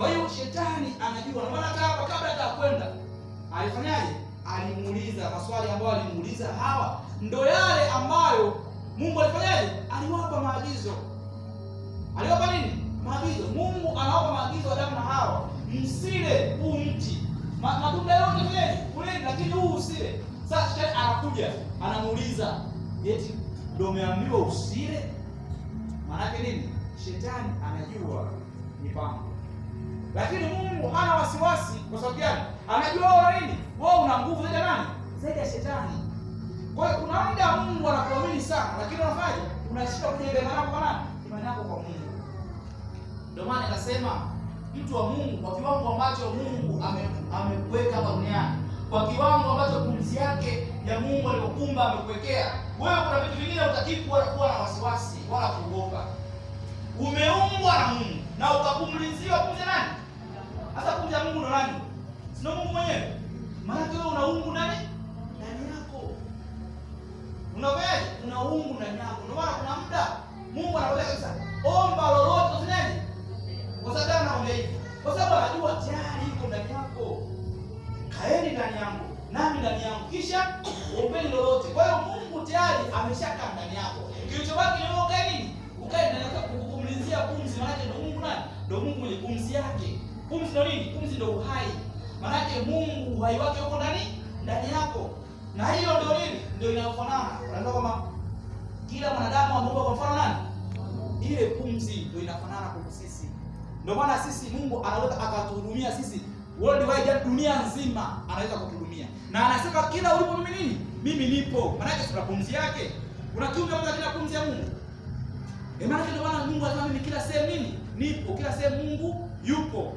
Kwa hiyo shetani anajua, na maana hata hapa kabla hata kwenda alifanyaje? Alimuuliza maswali ambayo alimuuliza Hawa, ndio yale ambayo Mungu alifanyaje? Aliwapa maagizo. Aliwapa nini? Maagizo. Mungu anawapa maagizo Adamu na Hawa, msile huu mti. Matunda yote vile kuleni, lakini huu usile. Sasa shetani anakuja, anamuuliza, eti ndio umeambiwa usile? Maana yake nini? Shetani anajua mipango. Lakini Mungu hana wasiwasi. Kwa sababu gani? Anajua wewe nini? Wewe una nguvu zaidi ya nani? Zaidi ya shetani. Kwa hiyo kuna muda Mungu anakuamini sana, lakini unafanya unashika kujenga imani yako kwa nani? Imani yako kwa Mungu. Ndio maana nikasema mtu wa Mungu kwa kiwango ambacho Mungu amekuweka hapa duniani, kwa kiwango ambacho pumzi yake ya Mungu alipokumba amekuwekea wewe, kuna vitu vingine hutakiwi kuwa na wasiwasi wala kuogopa. Umeumbwa na Mungu na ukapumliziwa pumzi nani? Hata pumzi ya Mungu ndo nani? Sio Mungu mwenyewe. Maana wewe una uungu ndani yako. Unaweje? Una uungu ndani yako. Ndio maana kuna muda Mungu anakuambia kabisa, omba lolote usinyani. Kwa sababu anakuambia hivi. Kwa sababu anajua tayari iko ndani yako. Kaeni ndani yangu, nami ndani yangu. Kisha ombeni lolote. Kwa hiyo Mungu tayari ameshakaa ndani yako. Kilichobaki ni wewe ukae nini? Ukae ndani yako kukumlizia pumzi, maana ndio Mungu nani? Ndio Mungu mwenye pumzi yake. Pumzi ndio nini? Pumzi ndio uhai. Maana Mungu uhai wake uko ndani yako. Na hiyo ndio nini? Ndio inayofanana. Unaona kama kila mwanadamu ameumbwa kwa mfano nani? Ile pumzi ndio inafanana kwa sisi. Ndio maana sisi Mungu anaweza akatuhudumia sisi worldwide, dunia nzima anaweza kutuhudumia. Na anasema kila ulipo mimi nini? Mimi nipo. Maana yake tuna pumzi yake. Kuna kiumbe ambaye kila pumzi ya Mungu. Maana ndio maana Mungu anasema mimi kila sehemu nini? Nipo. Kila sehemu Mungu yupo.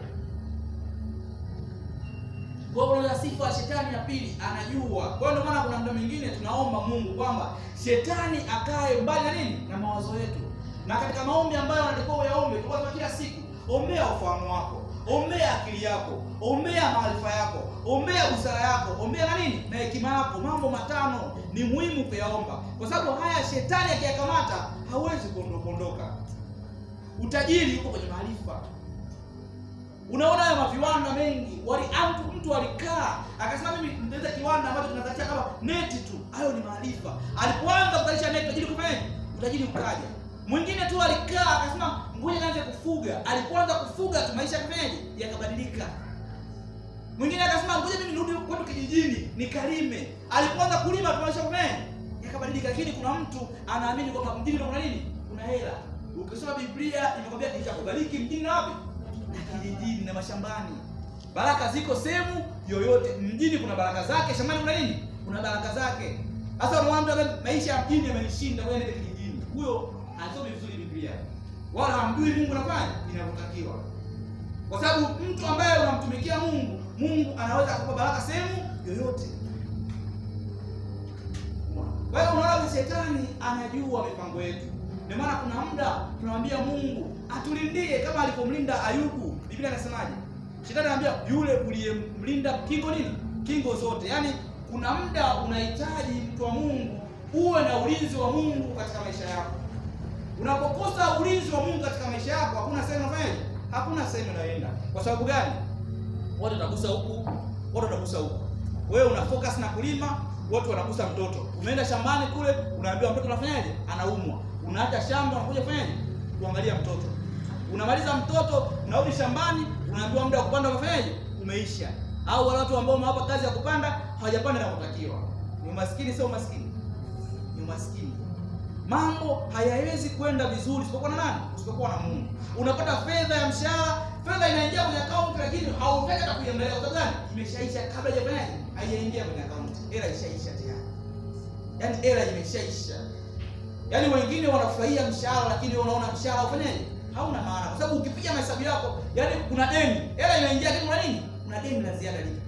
Kwa hiyo sifa ya shetani ya pili anajua. Kwa hiyo ndio maana kuna muda mwingine tunaomba Mungu kwamba shetani akae mbali na nini? Na mawazo yetu. Na katika maombi ambayo anatakiwa uyaombe kwa kila siku, ombea ufahamu wako, ombea akili yako, ombea maarifa yako, ombea busara yako, ombea na nini? Na hekima yako. Mambo matano ni muhimu kuyaomba. Kwa sababu haya shetani akiyakamata hawezi kuondoka. Utajiri uko kwenye maarifa. Unaona haya maviwanda mengi, mtu alikaa akasema mimi nitaweza kiwanda ambacho kinazalisha kama neti tu. Hayo ni maarifa. Alipoanza kuzalisha neti, utajiri kufanya, utajiri ukaja. Mwingine tu alikaa akasema ngoja nianze kufuga. Alipoanza kufuga tu maisha yake yakabadilika. Mwingine akasema ngoja mimi nirudi kwetu kijijini nikalime. Alipoanza kulima tu maisha yake yakabadilika. Lakini kuna mtu anaamini kwamba mjini kuna nini? Kuna hela. Ukisoma Biblia imekwambia nitakubariki mjini na wapi? Na kijijini na mashambani. Baraka ziko sehemu yoyote. Mjini kuna baraka zake, shambani kuna nini? Kuna baraka zake. Sasa unamwambia maisha ya mjini yamenishinda, wewe nenda kijijini. Huyo anasoma vizuri Biblia. Wala hamjui Mungu anafanya inavyotakiwa. Kwa sababu mtu ambaye unamtumikia Mungu, Mungu anaweza kukupa baraka sehemu yoyote. Kwa hiyo unaona shetani anajua mipango yetu. Ndio maana kuna muda tunamwambia Mungu atulindie kama alipomlinda Ayubu. Biblia inasemaje? Shetani anambia yule uliyemlinda kingo nini? Kingo zote. Yaani kuna muda unahitaji mtu wa Mungu uwe na ulinzi wa Mungu katika maisha yako. Unapokosa ulinzi wa Mungu katika maisha yako, hakuna sehemu unafanyaje? Hakuna sehemu unaenda. Kwa sababu gani? Watu watagusa huku, watu watagusa huku. Wewe una focus na kulima, watu wanagusa mtoto. Umeenda shambani kule, unaambiwa mtoto anafanyaje? Anaumwa. Unaacha shamba unakuja kufanyaje? Kuangalia mtoto. Unamaliza mtoto, unarudi shambani, unaambiwa muda wa kupanda umefanyaje? Umeisha. Au wale watu ambao wamewapa kazi ya kupanda hawajapanda inapotakiwa. Ni umaskini, sio umaskini. Ni umaskini. Mambo hayawezi kwenda vizuri usipokuwa na nani? Usipokuwa na Mungu. Unapata fedha ya mshahara, fedha inaingia kwenye account lakini haufiki hata kuiangalia. Kwa sababu gani? Imeshaisha kabla haijafanyaje? Haijaingia kwenye account. Hela ishaisha tayari. Yaani hela imeshaisha. Yaani wengine wanafurahia mshahara lakini unaona mshahara ufanyaje? Hauna maana. Kwa sababu ukipiga mahesabu yako, yaani kuna deni. Hela inaingia lakini kuna nini? Kuna deni la ziada lipo.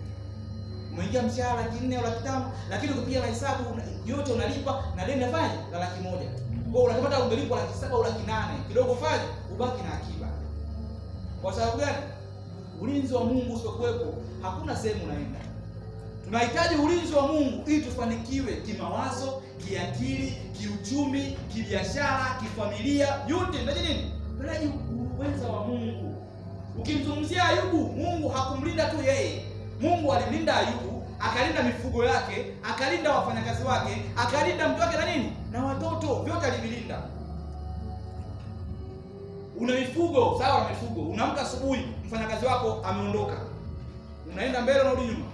Umeingia mshahara 4,000 au 5,000, lakini ukipiga mahesabu yote unalipa na deni nafanya la 1,000,000. Kwa hiyo unapata ungelipwa 7,000 au 8,000. Kidogo fanye ubaki na akiba. Kwa sababu gani? Ulinzi wa Mungu usipokuwepo, hakuna sehemu unaenda. Tunahitaji ulinzi wa Mungu ili tufanikiwe kimawazo, kiakili, kiuchumi, kibiashara, kifamilia, yote ndio nini? Tunahitaji uwezo wa Mungu. Ukimzungumzia Ayubu, Mungu hakumlinda tu yeye. Mungu alimlinda Ayubu, akalinda mifugo yake, akalinda wafanyakazi wake, akalinda mke wake na nini? Na watoto, vyote alivilinda. Una mifugo, sawa na mifugo. Unaamka asubuhi, mfanyakazi wako ameondoka. Unaenda mbele na urudi nyuma.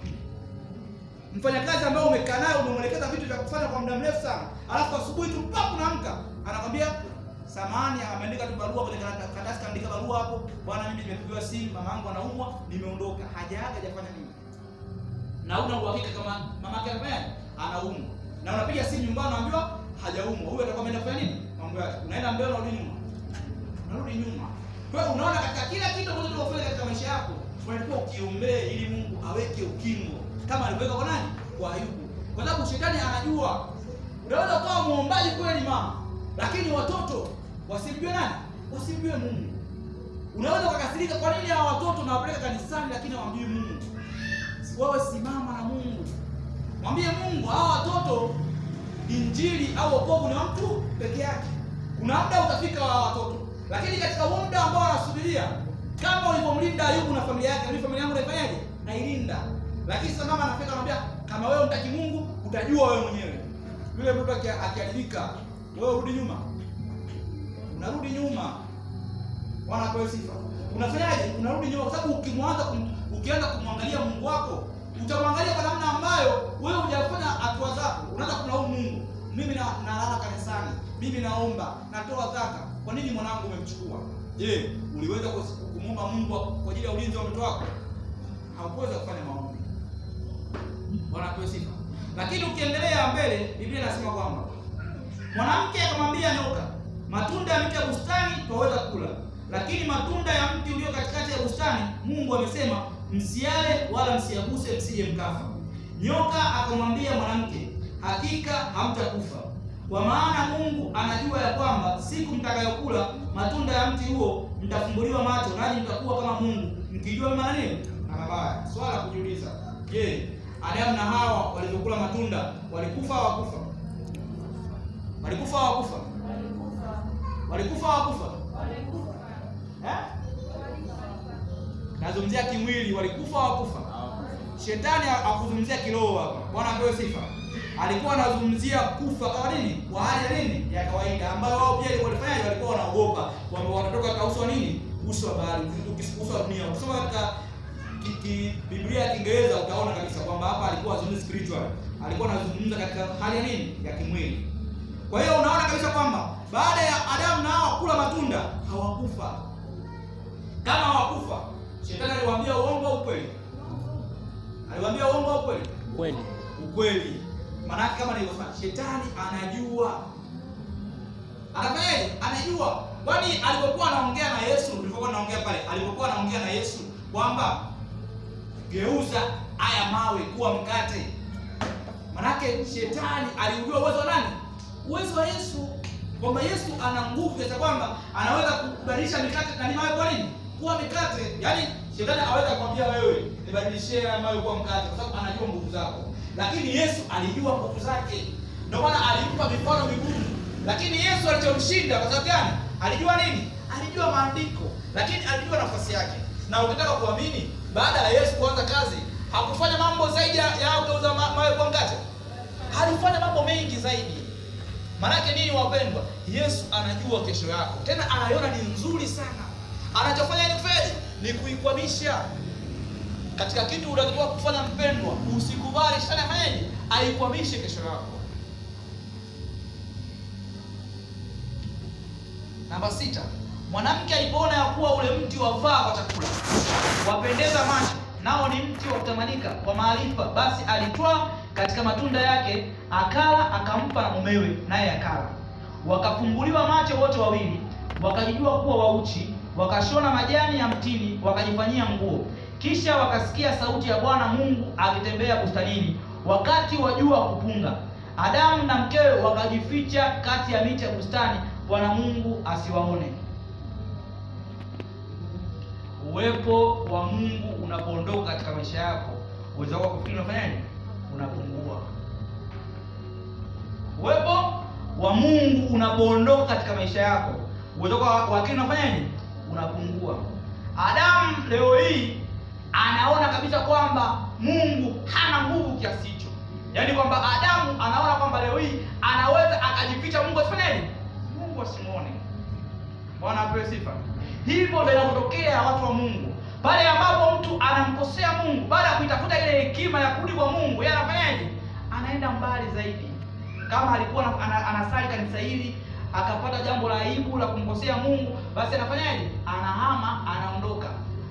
Mfanyakazi ambaye umekaa naye umemwelekeza vitu vya kufanya kwa muda mrefu sana, alafu asubuhi tu papo unaamka, anakwambia samahani, ameandika tu barua kwenye karatasi, kaandika barua hapo, bwana mimi nimepigiwa simu, mamangu anaumwa, nimeondoka. Hajaaga, hajafanya nini? Na una uhakika kama mamake anaumwa. Na unapiga simu nyumbani unaambiwa hajaumwa. Huyo atakuwa ameenda kufanya nini? Mambo yake. Unaenda mbele na urudi nyuma. Unarudi nyuma. Kwa hiyo unaona katika kila kitu ambacho tunafanya katika maisha yako, unatakiwa ukiombee ili Mungu aweke ukingo kama alivyoweka kwa nani? Kwa Ayubu. Kwa sababu shetani anajua. Unaweza kuwa muombaji kweli mama, lakini watoto wasimjue nani? Wasimjue Mungu. Unaweza kukasirika, kwa nini hawa watoto nawapeleka kanisani lakini hawamjui Mungu? Wewe simama na Mungu. Mwambie Mungu, hawa watoto injili au wokovu ni wa mtu peke yake. Kuna muda utafika wa watoto. Lakini katika huo muda ambao wanasubiria, kama ulivyomlinda Ayubu na familia yake, na familia yangu naifanyaje? Nailinda. Lakini sasa mama anafika anamwambia, kama wewe unataki Mungu, utajua wewe mwenyewe. Yule mtu akiharibika, wewe rudi nyuma. Unarudi nyuma. Wanapewa sifa. Unafanyaje? Unarudi nyuma kwa sababu ukianza kumwangalia Mungu wako, utamwangalia kwa namna ambayo wewe hujafanya hatua zako. Unaanza kulaumu Mungu. Mimi nalala kanisani, mimi naomba, natoa zaka. Kwa nini mwanangu umemchukua? Je, uliweza kumwomba Mungu kwa ajili ya ulinzi wa mtoto wako? Haukuweza kufanya maombi. Wanapewa sifa. Lakini ukiendelea mbele, Biblia inasema kwamba mwanamke akamwambia nyoka, matunda ya mti ya bustani twaweza kula, lakini matunda ya mti ulio katikati ya bustani Mungu amesema msiale wala msiaguse, msije mkafa. Nyoka akamwambia mwanamke, hakika hamtakufa, kwa maana Mungu anajua ya kwamba siku mtakayokula matunda ya mti huo mtafumbuliwa macho, nanyi mtakuwa kama Mungu, mkijua mema na nini na mabaya. Swala la kujiuliza, je, Adamu na Hawa walipokula matunda walikufa au hawakufa? Walikufa au hawakufa? Walikufa au hawakufa? Nazungumzia kimwili, walikufa au hawakufa? Shetani hakuzungumzia kiroho hapa. Bwana apewe sifa. Alikuwa anazungumzia kufa kwa nini? Kwa hali ya nini? Ya kawaida ambayo wao pia walifanya, walikuwa wanaogopa kwamba watatoka katika uso wa nini? Uso wa bahari, uso wa dunia. Ukisoma katika Biblia ya Kiingereza utaona kabisa kwamba hapa alikuwa azungumza spiritual. Alikuwa anazungumza katika hali ya nini? Ya kimwili. Kwa hiyo unaona kabisa kwamba baada ya Adamu na Hawa kula matunda hawakufa. Kama hawakufa, shetani aliwaambia uongo au ukweli? Aliwaambia uongo au ukweli? Ukweli. Ukweli. Maana kama nilivyosema, shetani anajua. Anafanyaje? Anajua. Kwani alipokuwa anaongea na Yesu, alipokuwa anaongea na Yesu kwamba geuza haya mawe kuwa mkate. Manake shetani alijua uwezo wa nani? Uwezo wa Yesu. Kwamba Yesu ana nguvu kiasi kwamba anaweza kubadilisha mikate na mawe kwa nini? Kuwa mikate. Yaani shetani hawezi kumwambia wewe nibadilishie haya mawe kuwa mkate kwa sababu anajua nguvu zako. Lakini Yesu alijua nguvu zake. Ndio maana alimpa mifano migumu. Lakini Yesu alichomshinda kwa sababu gani? Alijua nini? Alijua maandiko, lakini alijua nafasi yake. Na ukitaka kuamini, baada ya Yesu kuanza kazi, hakufanya mambo zaidi ya kugeuza mawe kwa mkate. Alifanya mambo mengi zaidi. Maanake nini wapendwa? Yesu anajua kesho yako. Tena anaiona ni nzuri sana. Anachofanya ni kufanya ni kuikwamisha. Katika kitu unatakiwa kufanya mpendwa, usikubali shetani afanyeje? Aikwamishe kesho yako. Namba 6. Mwanamke alipoona ya kuwa ule mti wafaa kwa chakula, wapendeza macho, nao ni mti wa kutamanika kwa maarifa, basi alitwaa katika matunda yake, akala, akampa na mumewe, naye akala. Wakafumbuliwa macho wote wawili, wakajijua kuwa wauchi, wakashona majani ya mtini, wakajifanyia nguo. Kisha wakasikia sauti ya Bwana Mungu akitembea bustanini wakati wa jua kupunga. Adamu na mkewe wakajificha kati ya miti ya bustani, Bwana Mungu asiwaone. Uwepo wa Mungu unapoondoka katika maisha yako, uwezo wako kufikiri unafanyaje? Unapungua. Uwepo wa Mungu unapoondoka katika maisha yako, uwezo wako wa akili unafanyaje? Unapungua. Adamu leo hii anaona kabisa kwamba Mungu hana nguvu kiasi hicho. Yaani kwamba Adamu anaona kwamba leo hii anaweza akajificha Mungu asifanyaje? Mungu asimuone. Bwana apewe sifa. Hivyo ndio inatokea watu wa Mungu. Pale ambapo mtu anamkosea Mungu, baada ya kuitafuta ile hekima ya kurudi kwa Mungu, yeye anafanyaje? Anaenda mbali zaidi. Kama alikuwa anasali kanisa hili, akapata jambo la aibu la kumkosea Mungu, basi anafanyaje? Anahama, anaondoka.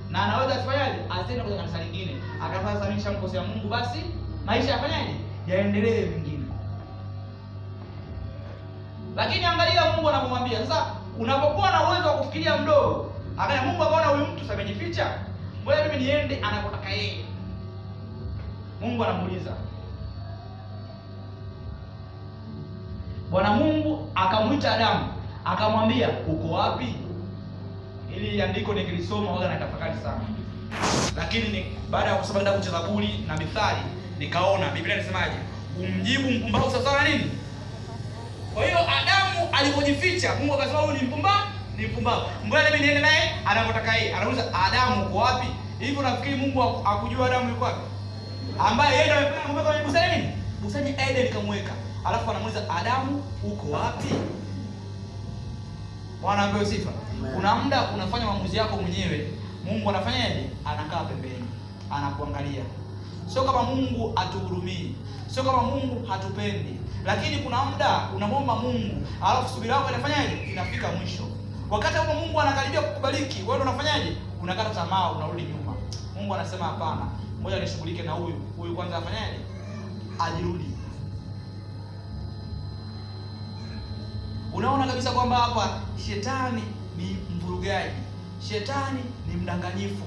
Na anaweza asifanyaje? Asiende kwenye kanisa lingine. Akafanya sasa nishamkosea Mungu, basi maisha yafanyaje? Yaendelee vingine. Lakini angalia Mungu anapomwambia. Sasa unapokuwa na uwezo wa kufikiria mdogo, akaja Mungu akaona huyu mtu samejificha, ngoja mimi niende anakotaka yeye. Mungu anamuuliza. Bwana Mungu akamuita Adamu, akamwambia, uko wapi? Ili andiko nikilisoma wala natafakari sana. Lakini ni baada ya kusoma kitabu cha Zaburi na Mithali, nikaona Biblia inasemaje? Umjibu mpumbavu sawa na nini? Kwa hiyo Adamu alipojificha, Mungu akasema huyu ni mpumbavu. Ngoja mimi niende naye anakotaka yeye. Anauliza, Adamu uko wapi? Hivi unafikiri Mungu akujua Adamu yuko wapi? Ambaye yeye ndiye amependa kumweka kwenye bustani nini? Bustani Eden kamweka. Alafu anamuuliza, Adamu uko wapi? Bwana apewe sifa. Kuna muda unafanya maamuzi yako mwenyewe, Mungu anafanyaje? Anakaa pembeni, anakuangalia. Sio kama Mungu atuhurumii, sio kama Mungu hatupendi, lakini kuna muda unamwomba Mungu, alafu subira yako inafanyaje? Inafika mwisho. Wakati hapo Mungu anakaribia kukubariki, wewe unafanyaje? Unakata tamaa, unarudi nyuma. Mungu anasema hapana, ngoja nishughulike na huyu kwanza, afanyaje? Ajirudi. Unaona kabisa kwamba hapa shetani ni mvurugaji, shetani ni mdanganyifu.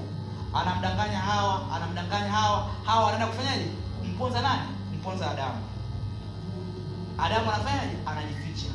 Anamdanganya Hawa, Hawa anaenda kufanyaje? Kumponza nani? Kumponza Adamu. Adamu anafanyaje? Anajificha.